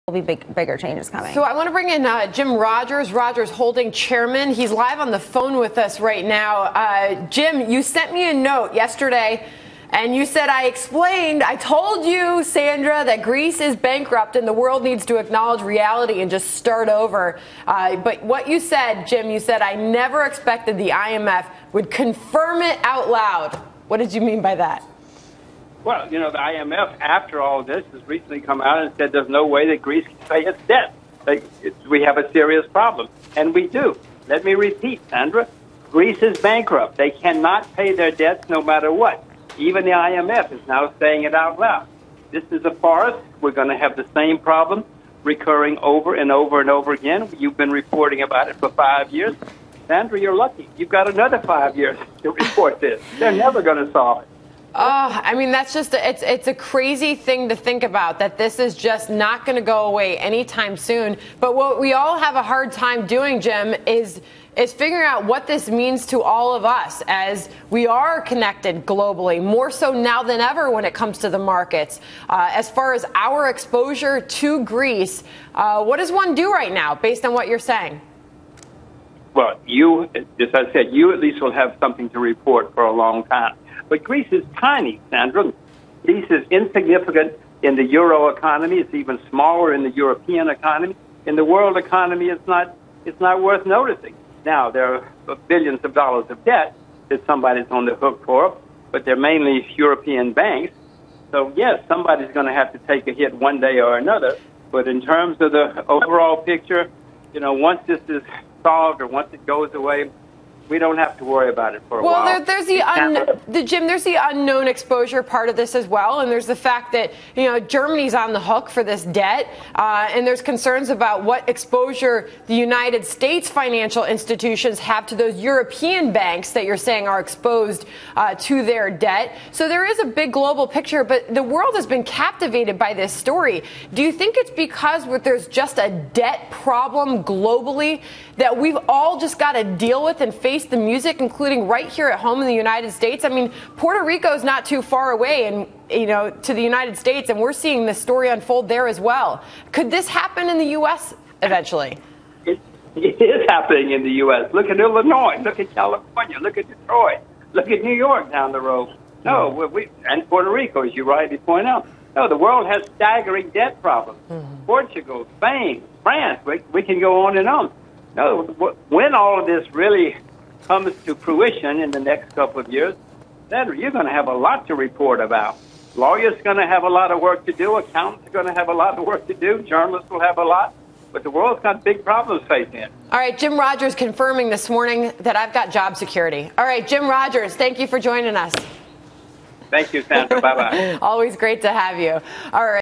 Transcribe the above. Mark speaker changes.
Speaker 1: Will be bigger changes coming.
Speaker 2: So I want to bring in Jim Rogers, Holding Chairman. He's live on the phone with us right now. Jim, you sent me a note yesterday, and you said, I told you, Sandra, that Greece is bankrupt and the world needs to acknowledge reality and just start over. But what you said, Jim, you said, I never expected the IMF would confirm it out loud. What did you mean by that?
Speaker 3: Well, you know, the IMF, after all this, has recently come out and said there's no way that Greece can pay its debt. We have a serious problem. And we do. Let me repeat, Sandra. Greece is bankrupt. They cannot pay their debts no matter what. Even the IMF is now saying it out loud. This is a farce. We're going to have the same problem recurring over and over and over again. You've been reporting about it for 5 years. Sandra, you're lucky. You've got another 5 years to report this. They're never going to solve it.
Speaker 2: I mean, that's just, it's a crazy thing to think about, that this is just not going to go away anytime soon. But what we all have a hard time doing, Jim, is figuring out what this means to all of us as we are connected globally, more so now than ever when it comes to the markets. As far as our exposure to Greece, what does one do right now based on what you're saying?
Speaker 3: Well, you, as I said, you at least will have something to report for a long time. But Greece is tiny, Sandra. Greece is insignificant in the euro economy. It's even smaller in the European economy. In the world economy, it's not worth noticing. Now, there are billions of dollars of debt that somebody's on the hook for, but they're mainly European banks. So, yes, somebody's going to have to take a hit one day or another. But in terms of the overall picture, you know, once this is solved or once it goes away, we don't have to worry about it for a while.
Speaker 2: Well, there's Jim, there's the unknown exposure part of this as well, and there's the fact that, you know, Germany's on the hook for this debt, and there's concerns about what exposure the United States financial institutions have to those European banks that you're saying are exposed to their debt. So there is a big global picture, but the world has been captivated by this story. Do you think it's because there's just a debt problem globally that we've all just got to deal with and face the music, including right here at home in the United States? I mean, Puerto Rico is not too far away, and to the United States, and we're seeing this story unfold there as well. Could this happen in the U.S. eventually?
Speaker 3: It is happening in the U.S. Look at Illinois. Look at California. Look at Detroit. Look at New York down the road. No, and Puerto Rico, as you rightly point out. No, the world has staggering debt problems. Portugal, Spain, France. We can go on and on. No, when all of this really comes to fruition in the next couple of years, then you're going to have a lot to report about. Lawyers are going to have a lot of work to do. Accountants are going to have a lot of work to do. Journalists will have a lot. But the world's got big problems facing it.
Speaker 2: All right, Jim Rogers confirming this morning that I've got job security. All right, Jim Rogers, thank you for joining us.
Speaker 3: Thank you, Sandra. Bye-bye.
Speaker 2: Always great to have you. All right.